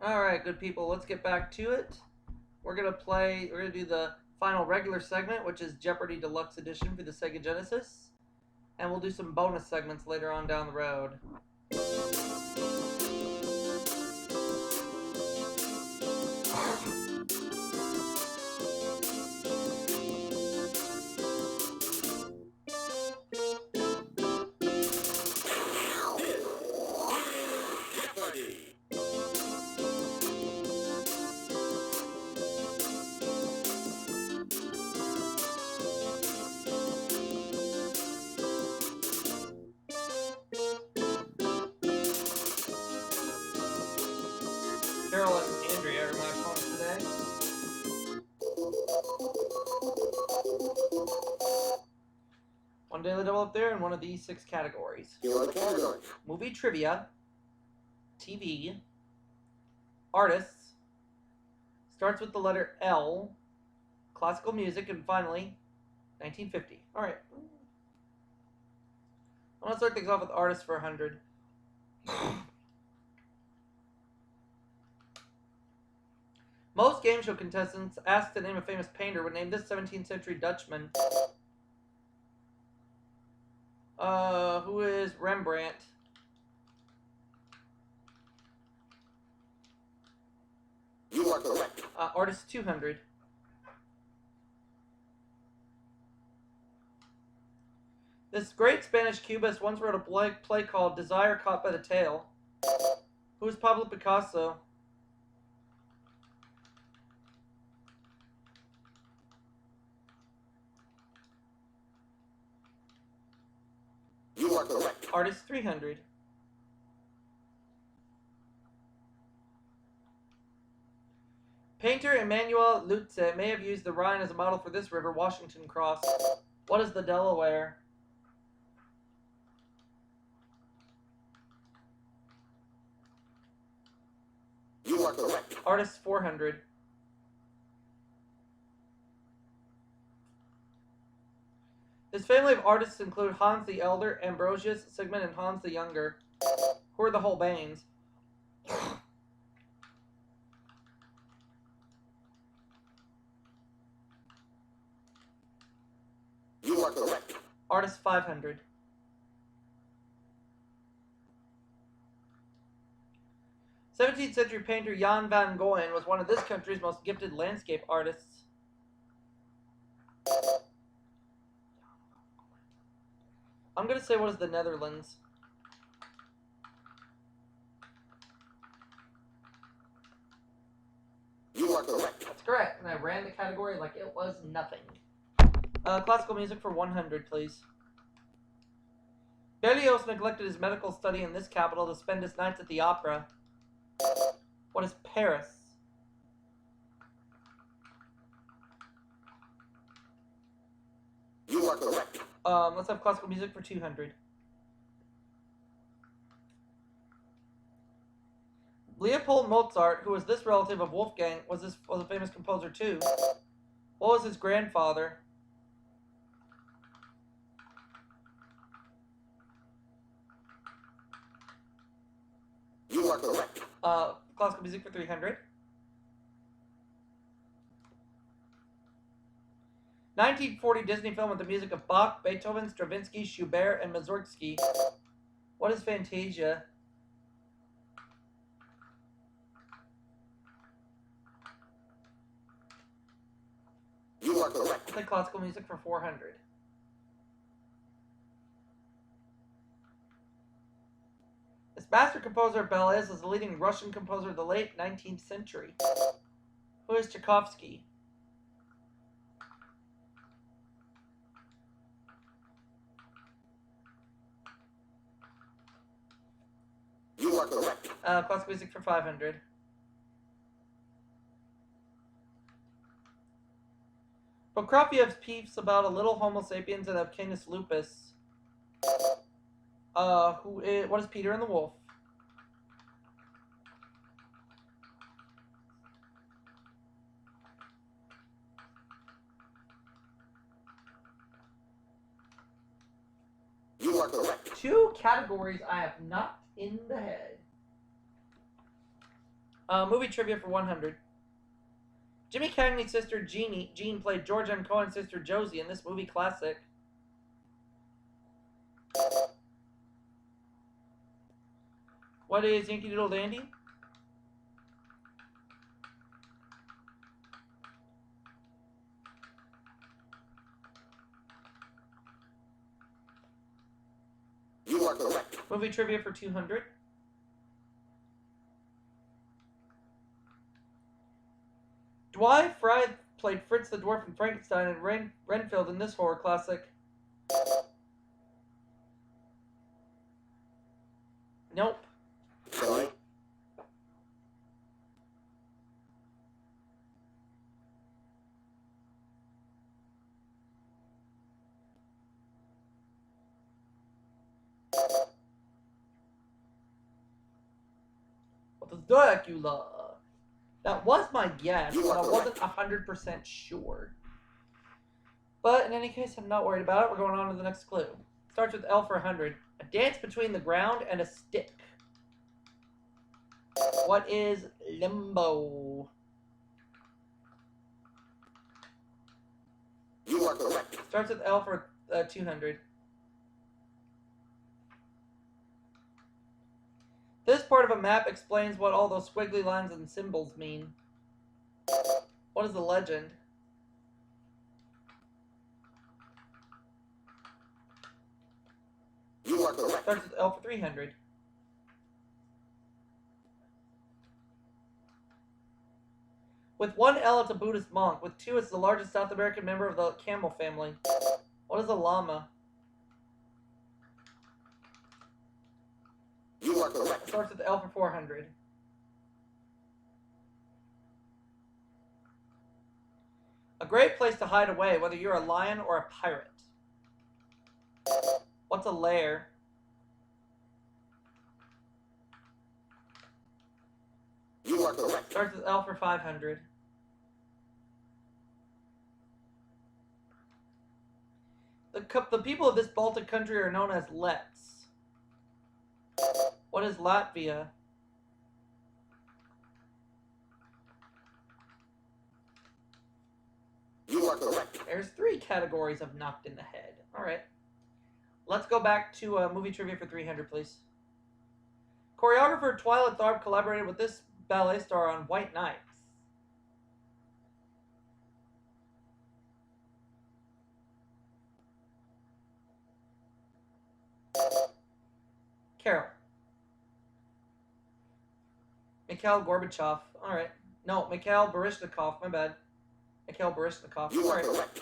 Alright, good people, let's get back to it. We're gonna do the final regular segment, which is Jeopardy Deluxe Edition for the Sega Genesis. And we'll do some bonus segments later on down the road. Carol and Andrea are my opponents today. One daily double up there in one of these 6 categories. Movie trivia, TV, artists, starts with the letter L, classical music, and finally, 1950. Alright. I'm gonna start things off with artists for 100. Most game show contestants asked to name a famous painter would name this 17th century Dutchman. Who is Rembrandt? You are correct. Artist 200. This great Spanish cubist once wrote a play called Desire Caught by the Tail. Who is Pablo Picasso? You are correct. Artist 300. Painter Emmanuel Lutze may have used the Rhine as a model for this river, Washington Cross. What is the Delaware? You are correct. Artist 400. His family of artists include Hans the Elder, Ambrosius, Sigmund, and Hans the Younger. Who are the Holbeins? You are correct. Artist 500. '17th century painter Jan van Goyen was one of this country's most gifted landscape artists. I'm going to say what is the Netherlands? You are correct. That's correct, and I ran the category like it was nothing. Classical music for 100, please. Berlioz neglected his medical study in this capital to spend his nights at the opera. What is Paris? You are correct. Let's have classical music for 200. Leopold Mozart, who was this relative of Wolfgang, was a famous composer too. What was his grandfather? You are correct. Classical music for 300. 1940 Disney film with the music of Bach, Beethoven, Stravinsky, Schubert, and Mussorgsky. What is Fantasia? You are correct. Play classical music for 400. This master composer of ballets is a leading Russian composer of the late 19th century. Who is Tchaikovsky? You are correct. Classical music for 500. Prokofiev's piece about a little Homo sapiens and of Canis lupus. What is Peter and the Wolf? You are correct. 2 categories I have knocked in the head. Movie trivia for 100. Jimmy Cagney's sister Jean played George M. Cohen's sister Josie in this movie classic. What is Yankee Doodle Dandy? You are correct. Movie trivia for 200. Dwight Frye played Fritz the Dwarf in Frankenstein and Renfield in this horror classic. Nope. Sorry. What is Dracula? That was my guess, You but I are wasn't 100% sure. But in any case, I'm not worried about it. We're going on to the next clue. Starts with L for 100. A dance between the ground and a stick. What is limbo? You are correct. Starts with L for 200. This part of a map explains what all those squiggly lines and symbols mean. What is the legend? You are correct. Starts with L for 300. With one L, it's a Buddhist monk. With two, it's the largest South American member of the camel family. What is a llama? You are correct. It starts with L for 400. A great place to hide away, whether you're a lion or a pirate. What's a lair? You are correct. Starts with L for 500. The people of this Baltic country are known as Lets. What is Latvia? You are correct. There's 3 categories of knocked in the head. Alright. Let's go back to movie trivia for 300, please. Choreographer Twyla Tharp collaborated with this ballet star on White Nights. Carol. Mikhail Gorbachev. Alright. No, Mikhail Baryshnikov. My bad. Mikhail Baryshnikov. You are Alright. correct.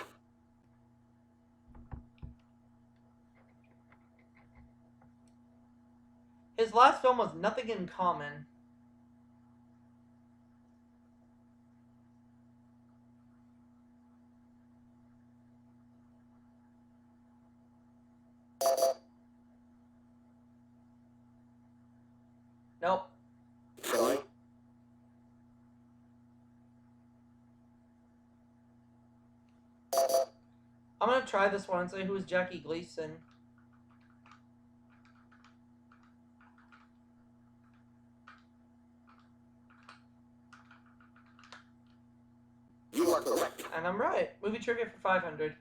His last film was Nothing in Common. Nope. Sorry. I'm gonna try this one and say who is Jackie Gleason. You are correct. And I'm right. Movie trivia for 500.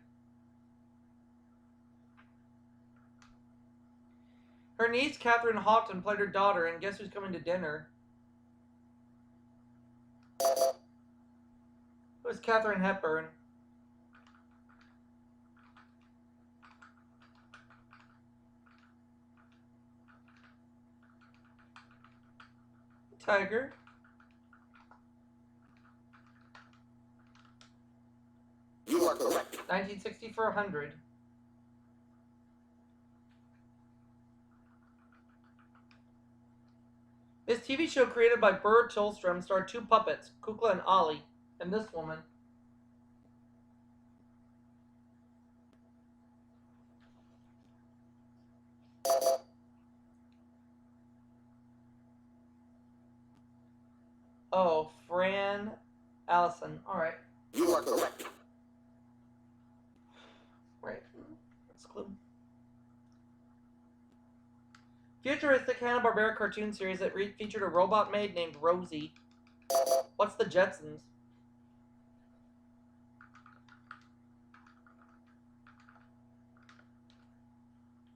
Her niece, Catherine Houghton, played her daughter, and guess who's coming to dinner? Who's Katharine Hepburn? Tiger. You are correct. 1960 for 100. This TV show created by Burr Tillstrom starred 2 puppets, Kukla and Ollie, and this woman. Oh, Fran Allison. Alright. You are correct. Right. That's a clue. Futuristic Hanna-Barbera cartoon series that featured a robot maid named Rosie. What's the Jetsons?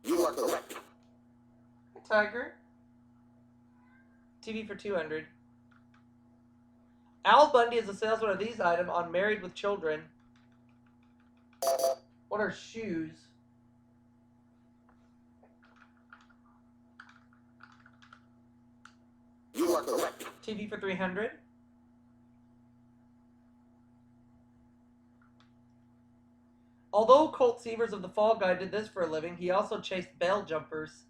You are correct. Tiger. TV for 200. Al Bundy is the salesman of these items on Married with Children. What are shoes? You are correct. TV for 300. Although Colt Seavers of the Fall Guy did this for a living, he also chased bail jumpers.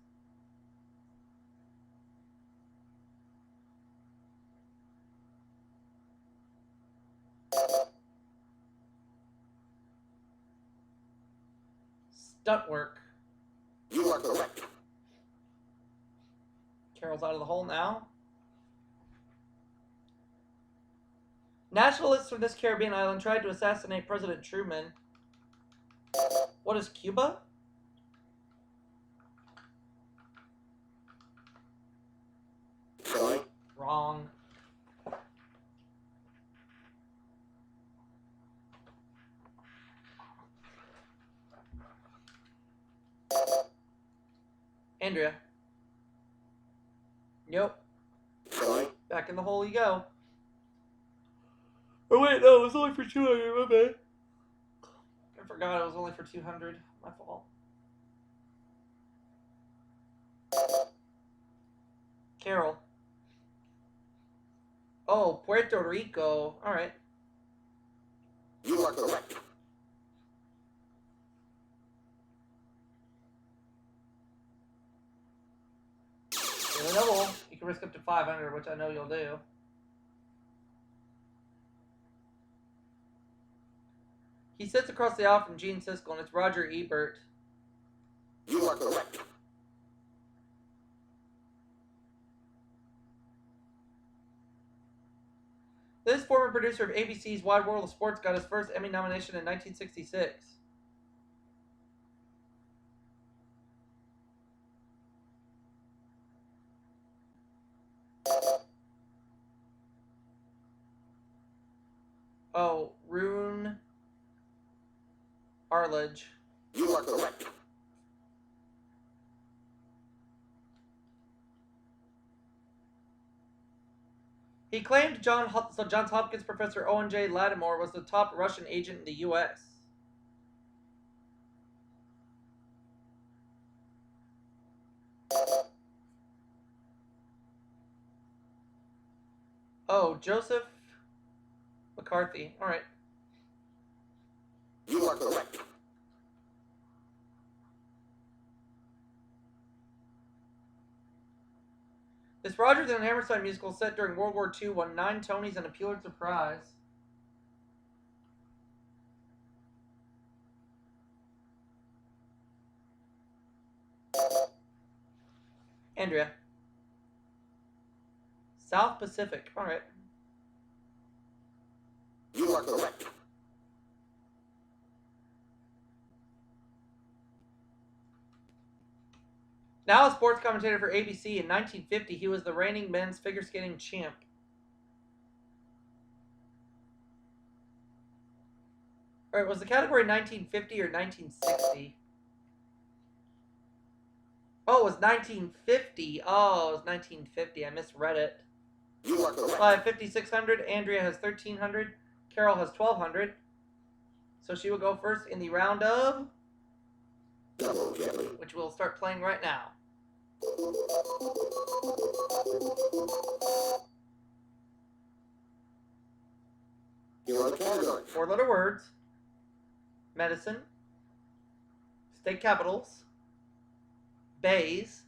Stunt work. You are correct. Carol's out of the hole now. Nationalists from this Caribbean island tried to assassinate President Truman. What is Cuba? Sorry. Wrong. Andrea. Nope. Sorry. Back in the hole you go. Oh wait, no, it was only for 200, my bad. I forgot it was only for 200. My fault. Carol. Oh, Puerto Rico. Alright. You are correct. Daily double. You can risk up to 500, which I know you'll do. He sits across the aisle from Gene Siskel, and it's Roger Ebert. You are correct. This former producer of ABC's Wide World of Sports got his first Emmy nomination in 1966. Oh, Rune Arledge. You are correct. He claimed Johns Hopkins professor Owen J. Lattimore was the top Russian agent in the U.S. Oh, Joseph McCarthy. All right. You are correct. This Rodgers and Hammerstein musical set during World War II won 9 Tonys and a Pulitzer Prize. Andrea. South Pacific. All right. You are correct. Now a sports commentator for ABC, in 1950, he was the reigning men's figure skating champ. All right, was the category 1950 or 1960? Oh, it was 1950. Oh, it was 1950. I misread it. You are correct. I have 5,600. Andrea has 1,300. Carol has 1,200. So she will go first in the round of... Double Jeopardy. which we'll start playing right now. Here are the categories. 4-letter words. Medicine. State capitals. Bays.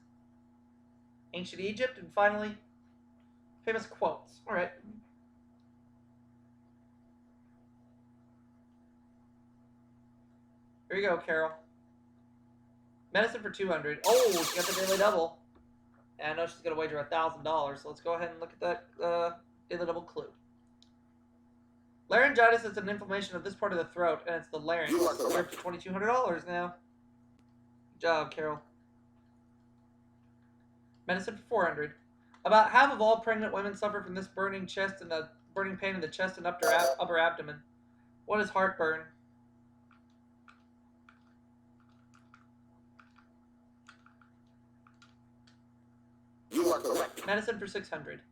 Ancient Egypt. And finally, famous quotes. All right. Here you go, Carol. Medicine for 200. Oh, she got the daily double. And I know she's going to wager $1,000. So let's go ahead and look at that daily double clue. Laryngitis is an inflammation of this part of the throat, and it's the larynx. You are You're correct. up to $2,200 now. Good job, Carol. Medicine for 400. About half of all pregnant women suffer from this burning pain in the chest and upper abdomen. What is heartburn? You are correct. Medicine for 600.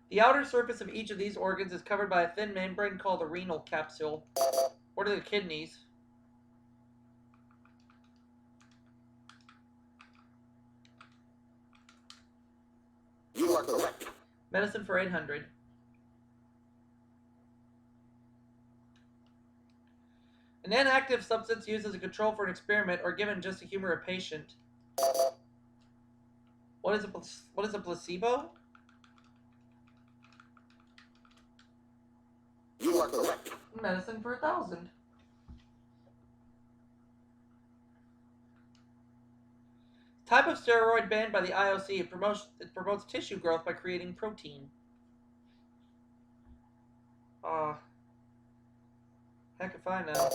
The outer surface of each of these organs is covered by a thin membrane called a renal capsule. What are the kidneys? You are correct. Medicine for 800. An inactive substance used as a control for an experiment or given just to humor a patient. What is a placebo? You are correct. Medicine for 1,000. Type of steroid banned by the IOC. It promotes tissue growth by creating protein. Heck if I know.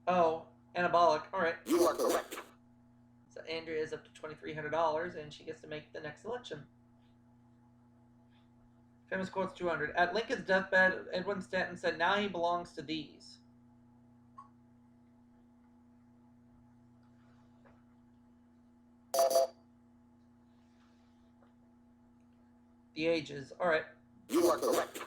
Oh, anabolic. Alright. You are correct. So Andrea is up to $2,300 and she gets to make the next selection. Famous quotes 200. At Lincoln's deathbed, Edwin Stanton said, "Now he belongs to these." The ages. Alright. You are correct.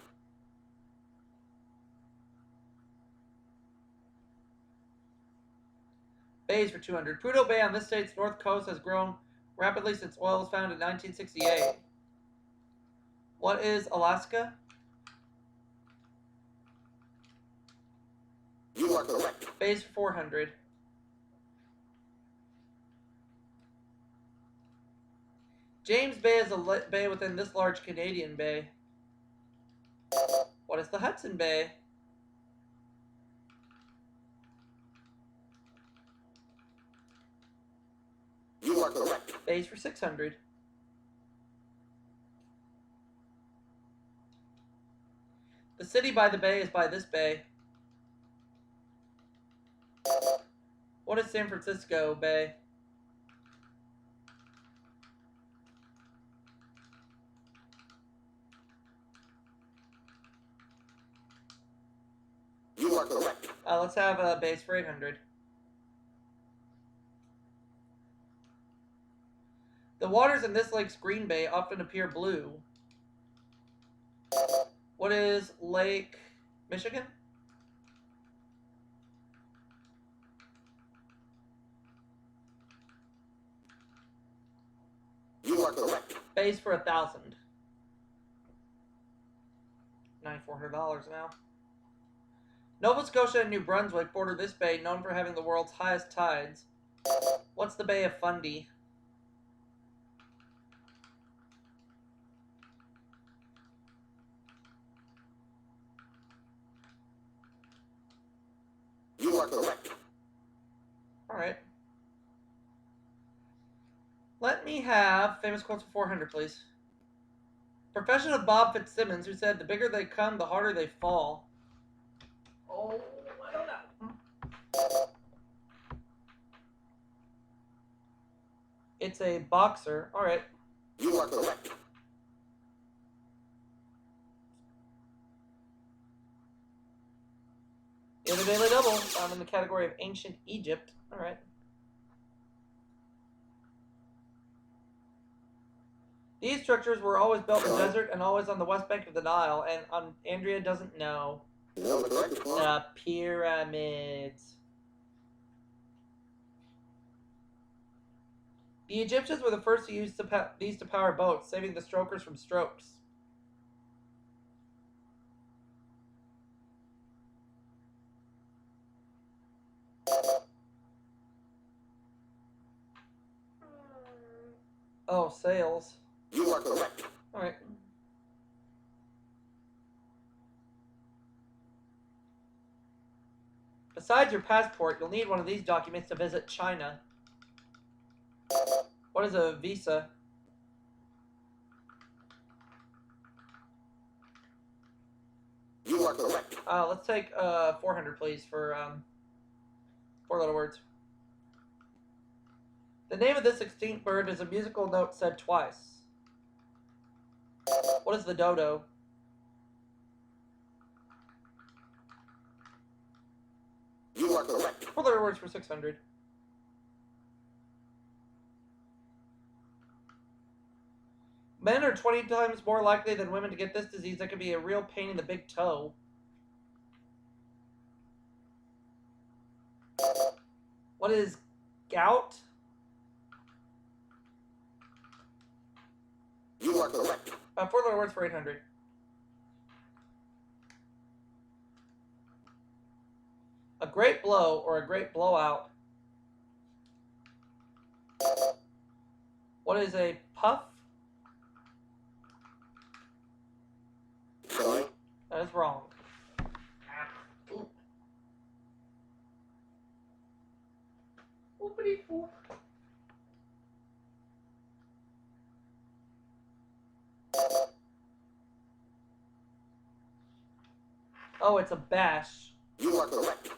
Bays for 200. Prudhoe Bay on this state's north coast has grown rapidly since oil was found in 1968. What is Alaska? You are correct. Bays for 400. James Bay is a bay within this large Canadian bay. What is the Hudson Bay? You are correct. Bays for 600. The city by the bay is by this bay. What is San Francisco Bay? You are correct. Let's have a base for 800. The waters in this lake's Green Bay often appear blue. What is Lake Michigan? You are correct. Base for 1,000. $9,400 now. Nova Scotia and New Brunswick border this bay, known for having the world's highest tides. What's the Bay of Fundy? You are correct. Alright. Let me have famous quotes for 400, please. Profession of Bob Fitzsimmons, who said, "The bigger they come, the harder they fall." Oh, I don't know. It's a boxer. Alright. You are correct. In the Daily Double, I'm in the category of Ancient Egypt. Alright. These structures were always built in the desert and always on the west bank of the Nile, and Andrea doesn't know. No, the correct response. The pyramids. The Egyptians were the first to use these to power boats, saving the strokers from strokes. Oh, sails. You are correct. Alright. Besides your passport, you'll need one of these documents to visit China. What is a visa? You are correct. Let's take 400, please, for 4 letter words. The name of this extinct bird is a musical note said twice. What is the dodo? You are correct. 4 letter words for 600. Men are 20 times more likely than women to get this disease that can be a real pain in the big toe. What is gout? You are correct. 4 letter words for 800. A great blow or a great blowout. What is a puff? Sorry. That is wrong. Oopity poop. Oh, it's a bash. You are correct.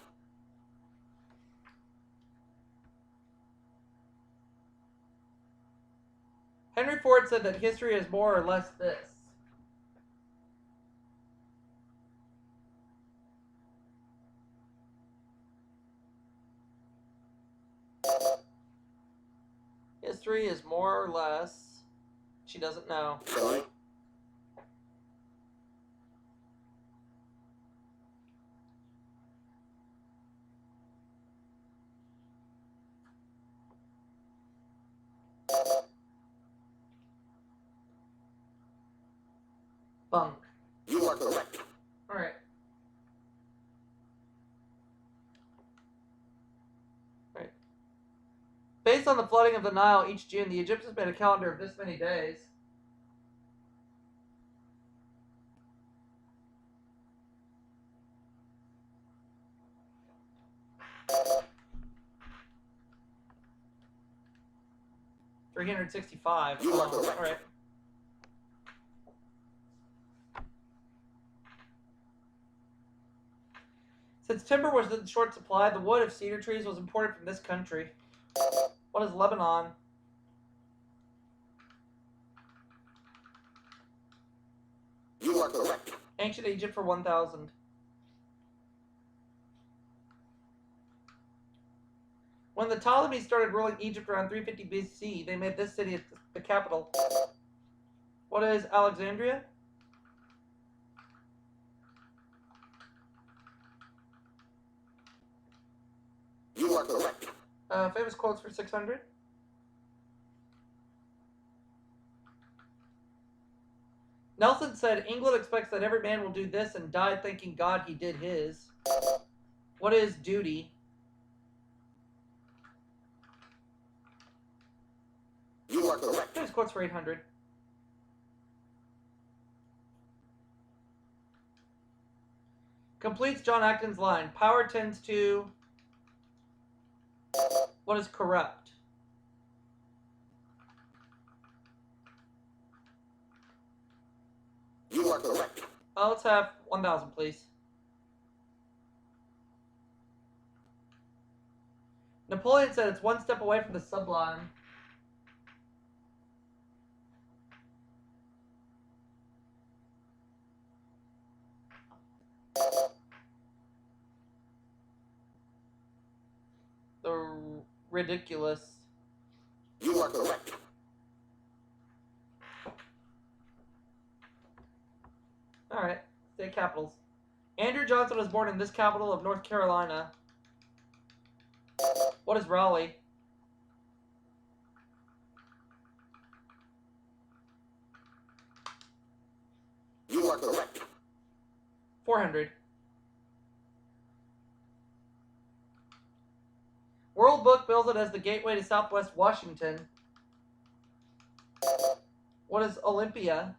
Henry Ford said that history is more or less this. History is more or less. She doesn't know. Sorry. Bunk. You are correct. Alright. Right. Based on the flooding of the Nile each June, the Egyptians made a calendar of this many days. $365. You are correct. Alright. Since timber was in short supply, the wood of cedar trees was imported from this country. What is Lebanon? You are correct. Ancient Egypt for 1,000. When the Ptolemies started ruling Egypt around 350 BC, they made this city the capital. What is Alexandria? You are correct. Famous quotes for 600. Nelson said, England expects that every man will do this and die thanking God he did his. What is duty? You are correct. Famous quotes for 800. Completes John Acton's line. Power tends to... What is corrupt? You are correct. Let's have 1,000, please. Napoleon said it's one step away from the sublime. The ridiculous. You are correct. Alright, state capitals. Andrew Johnson was born in this capital of North Carolina. What is Raleigh? You are correct. 400. World Book bills it as the gateway to Southwest Washington. What is Olympia?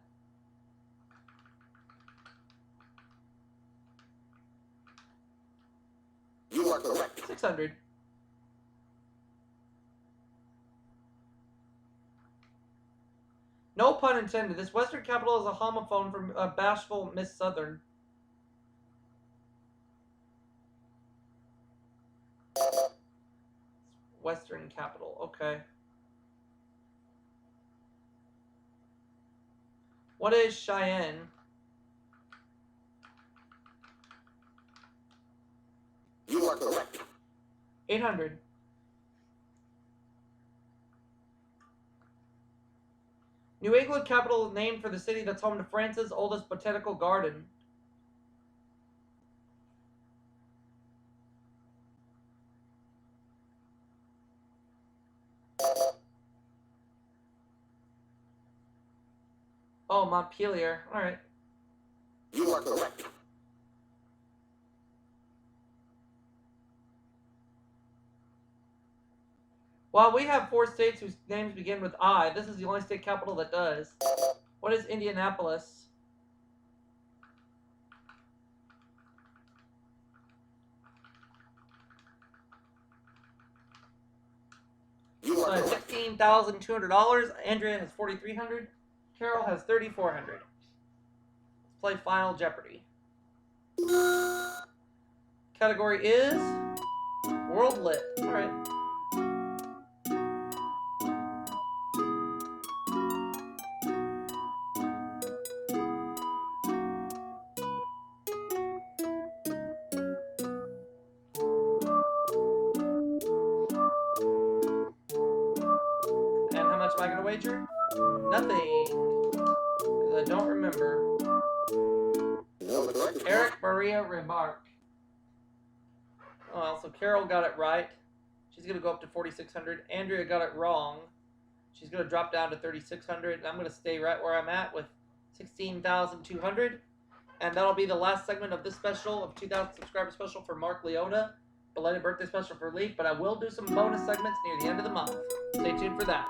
You are correct. 600. No pun intended. This Western capital is a homophone from bashful Miss Southern. Western capital. Okay. What is Cheyenne? You are correct. 800. New England capital named for the city that's home to France's oldest botanical garden. Oh, Montpelier. All right. You are correct. While we have 4 states whose names begin with I, this is the only state capital that does. What is Indianapolis? You So are I have correct. $16,200. Andrea has 4,300. Carol has 3,400. Let's play Final Jeopardy. Category is World Lit. All right. And how much am I going to wager? Nothing. Because I don't remember. No, the correct response. Eric Maria Remarque. Oh, well, so Carol got it right. She's going to go up to 4,600. Andrea got it wrong. She's going to drop down to 3,600. And I'm going to stay right where I'm at with 16,200. And that'll be the last segment of this special, of 2,000 subscriber special for Mark Liotta. Belated birthday special for Leaf. But I will do some bonus segments near the end of the month. Stay tuned for that.